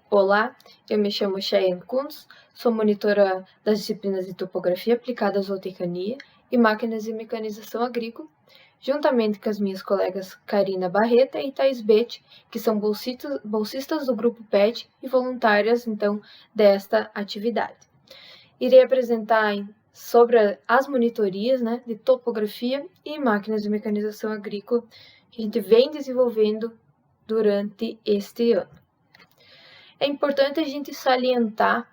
Olá, eu me chamo Cheyenne Kuntz, sou monitora das disciplinas de Topografia Aplicada à Zootecnia e Máquinas e Mecanização Agrícola, juntamente com as minhas colegas Karina Barreta e Thais Bete, que são bolsistas do Grupo PET e voluntárias, então, desta atividade. Irei apresentar sobre as monitorias de Topografia e Máquinas de Mecanização Agrícola que a gente vem desenvolvendo durante este ano. É importante a gente salientar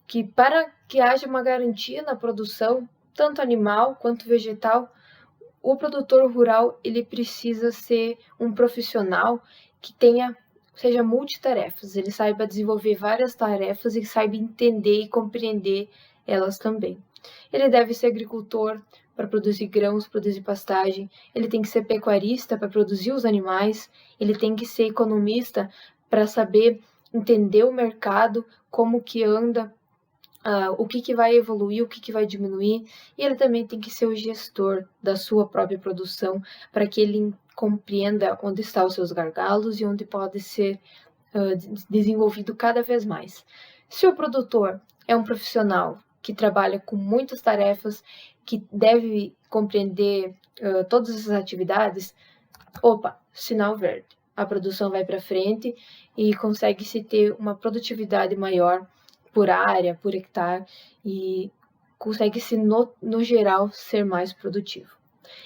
que para que haja uma garantia na produção, tanto animal quanto vegetal, o produtor rural ele precisa ser um profissional que seja multitarefas, ele saiba desenvolver várias tarefas e saiba entender e compreender elas também. Ele deve ser agricultor para produzir grãos, produzir pastagem, ele tem que ser pecuarista para produzir os animais, ele tem que ser economista para saber entender o mercado, como que anda, o que vai evoluir, o que vai diminuir, e ele também tem que ser o gestor da sua própria produção, para que ele compreenda onde estão os seus gargalos e onde pode ser desenvolvido cada vez mais. Se o produtor é um profissional que trabalha com muitas tarefas, que deve compreender todas essas atividades, sinal verde. A produção vai para frente e consegue-se ter uma produtividade maior por área, por hectare, e consegue-se, no geral, ser mais produtivo.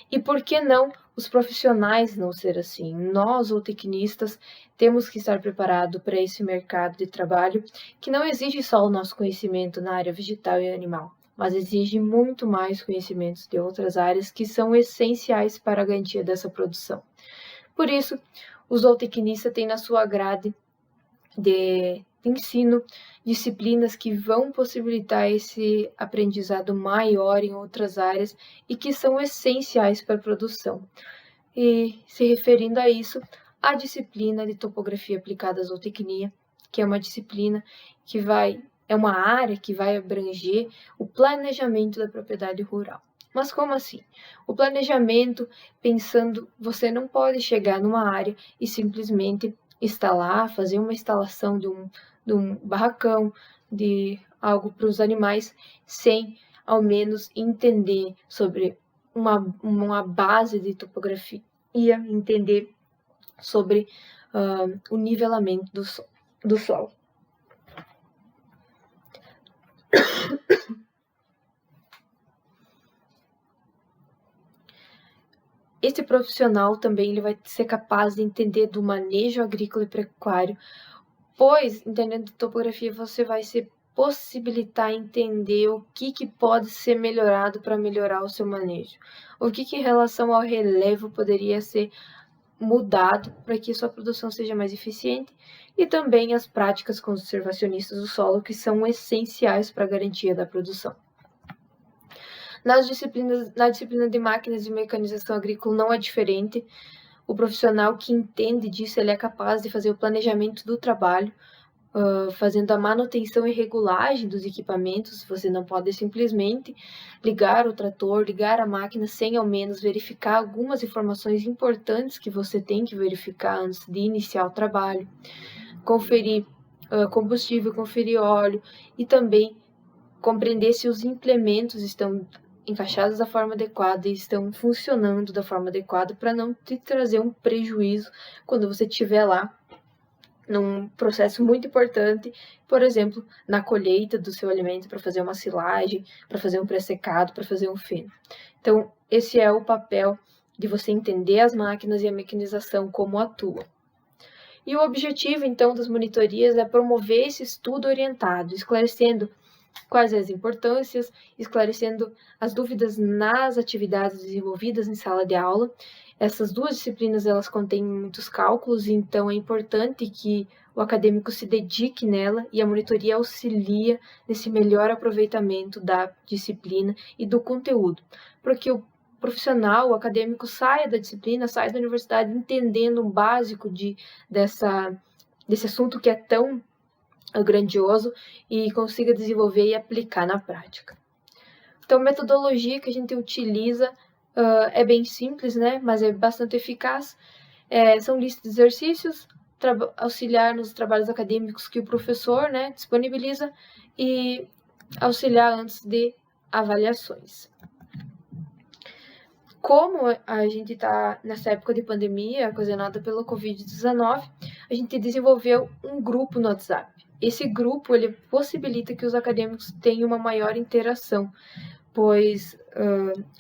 E por que não os profissionais não ser assim? Nós, zootecnistas, temos que estar preparados para esse mercado de trabalho que não exige só o nosso conhecimento na área vegetal e animal, mas exige muito mais conhecimentos de outras áreas que são essenciais para a garantia dessa produção. Por isso, o zootecnista tem na sua grade de ensino disciplinas que vão possibilitar esse aprendizado maior em outras áreas e que são essenciais para a produção. E se referindo a isso, a disciplina de Topografia Aplicada à Zootecnia, que é uma disciplina que é uma área que vai abranger o planejamento da propriedade rural. Mas como assim? O planejamento, pensando, você não pode chegar numa área e simplesmente instalar, fazer uma instalação de um barracão, de algo para os animais, sem ao menos entender sobre uma base de topografia, entender sobre o nivelamento do solo. Esse profissional também ele vai ser capaz de entender do manejo agrícola e pecuário, pois, entendendo topografia, você vai se possibilitar entender o que pode ser melhorado para melhorar o seu manejo. O que em relação ao relevo poderia ser mudado para que sua produção seja mais eficiente, e também as práticas conservacionistas do solo, que são essenciais para a garantia da produção. Na disciplina de máquinas e mecanização agrícola não é diferente. O profissional que entende disso, ele é capaz de fazer o planejamento do trabalho, fazendo a manutenção e regulagem dos equipamentos. Você não pode simplesmente ligar o trator, ligar a máquina, sem ao menos verificar algumas informações importantes que você tem que verificar antes de iniciar o trabalho. Conferir combustível, conferir óleo e também compreender se os implementos estão encaixados da forma adequada e estão funcionando da forma adequada, para não te trazer um prejuízo quando você estiver lá num processo muito importante, por exemplo, na colheita do seu alimento, para fazer uma silagem, para fazer um pré-secado, para fazer um feno. Então, esse é o papel de você entender as máquinas e a mecanização como atuam. E o objetivo, então, das monitorias é promover esse estudo orientado, esclarecendo quais as importâncias, esclarecendo as dúvidas nas atividades desenvolvidas em sala de aula. Essas duas disciplinas, elas contêm muitos cálculos, então é importante que o acadêmico se dedique nela, e a monitoria auxilia nesse melhor aproveitamento da disciplina e do conteúdo, porque o profissional, o acadêmico, saia da disciplina, saia da universidade entendendo o básico desse assunto que é tão grandioso e consiga desenvolver e aplicar na prática. Então, a metodologia que a gente utiliza é bem simples, mas é bastante eficaz. São listas de exercícios, auxiliar nos trabalhos acadêmicos que o professor, né, disponibiliza e auxiliar antes de avaliações. Como a gente está nessa época de pandemia ocasionada pelo Covid-19, a gente desenvolveu um grupo no WhatsApp. Esse grupo ele possibilita que os acadêmicos tenham uma maior interação, pois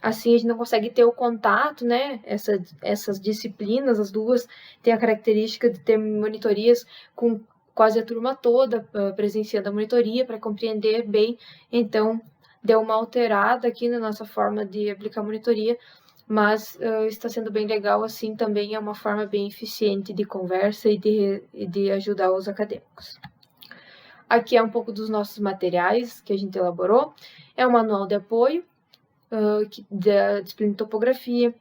assim a gente não consegue ter o contato, né? Essas disciplinas, as duas, têm a característica de ter monitorias com quase a turma toda presenciando a monitoria para compreender bem. Então, deu uma alterada aqui na nossa forma de aplicar a monitoria, mas está sendo bem legal, assim, também é uma forma bem eficiente de conversa e de ajudar os acadêmicos. Aqui é um pouco dos nossos materiais que a gente elaborou. É um manual de apoio da disciplina de topografia,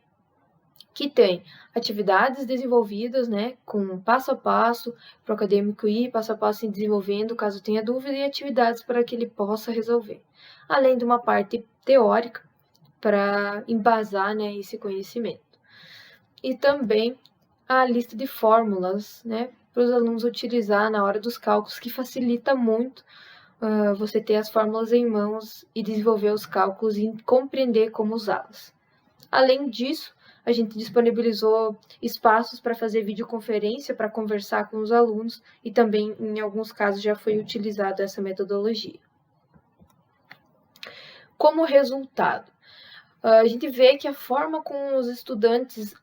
que tem atividades desenvolvidas, né, com passo a passo, para o acadêmico ir passo a passo desenvolvendo, caso tenha dúvida, e atividades para que ele possa resolver. Além de uma parte teórica, para embasar, né, esse conhecimento. E também a lista de fórmulas, né, para os alunos utilizar na hora dos cálculos, que facilita muito você ter as fórmulas em mãos e desenvolver os cálculos e compreender como usá-las. Além disso, a gente disponibilizou espaços para fazer videoconferência, para conversar com os alunos, e também, em alguns casos, já foi utilizada essa metodologia. Como resultado, a gente vê que a forma como os estudantes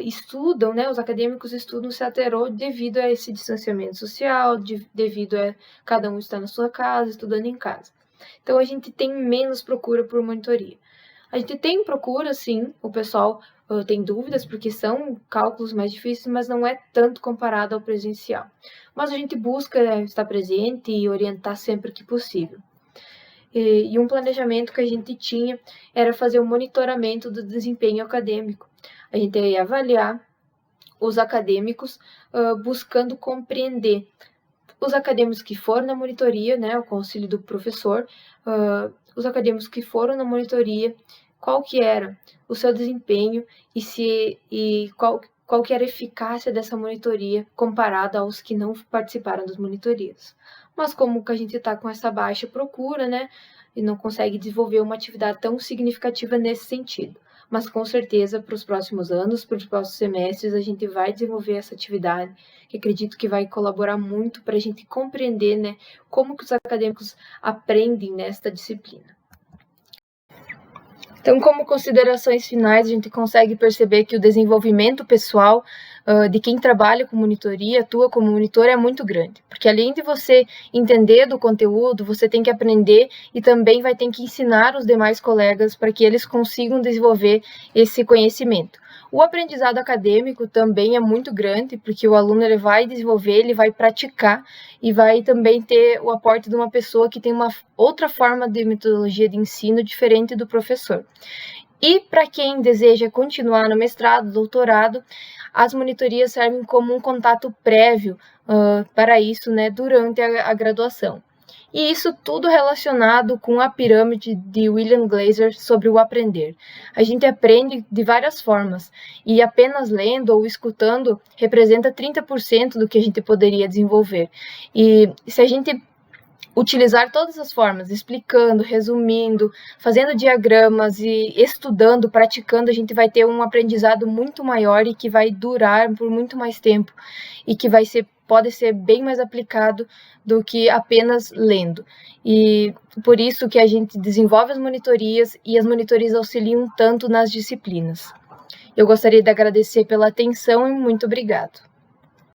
estudam, né, os acadêmicos estudam, se alterou devido a esse distanciamento social, devido a cada um estar na sua casa, estudando em casa. Então, a gente tem menos procura por monitoria. A gente tem procura, sim, o pessoal tem dúvidas, porque são cálculos mais difíceis, mas não é tanto comparado ao presencial. Mas a gente busca estar presente e orientar sempre que possível. E um planejamento que a gente tinha era fazer um monitoramento do desempenho acadêmico. A gente ia avaliar os acadêmicos buscando compreender os acadêmicos que foram na monitoria, né, o conselho do professor, os acadêmicos que foram na monitoria, qual que era o seu desempenho e qual que era a eficácia dessa monitoria comparada aos que não participaram das monitorias. Mas como que a gente está com essa baixa procura, né, e não consegue desenvolver uma atividade tão significativa nesse sentido. Mas com certeza, para os próximos anos, para os próximos semestres, a gente vai desenvolver essa atividade, que acredito que vai colaborar muito para a gente compreender, né, como que os acadêmicos aprendem nesta disciplina. Então, como considerações finais, a gente consegue perceber que o desenvolvimento pessoal de quem trabalha com monitoria, atua como monitor, é muito grande. Porque além de você entender do conteúdo, você tem que aprender e também vai ter que ensinar os demais colegas para que eles consigam desenvolver esse conhecimento. O aprendizado acadêmico também é muito grande, porque o aluno ele vai desenvolver, ele vai praticar e vai também ter o aporte de uma pessoa que tem uma outra forma de metodologia de ensino diferente do professor. E para quem deseja continuar no mestrado, doutorado, as monitorias servem como um contato prévio para isso, né, durante a graduação. E isso tudo relacionado com a pirâmide de William Glasser sobre o aprender. A gente aprende de várias formas, e apenas lendo ou escutando representa 30% do que a gente poderia desenvolver. E se a gente utilizar todas as formas, explicando, resumindo, fazendo diagramas e estudando, praticando, a gente vai ter um aprendizado muito maior e que vai durar por muito mais tempo e que pode ser bem mais aplicado do que apenas lendo. E por isso que a gente desenvolve as monitorias e as monitorias auxiliam tanto nas disciplinas. Eu gostaria de agradecer pela atenção e muito obrigado.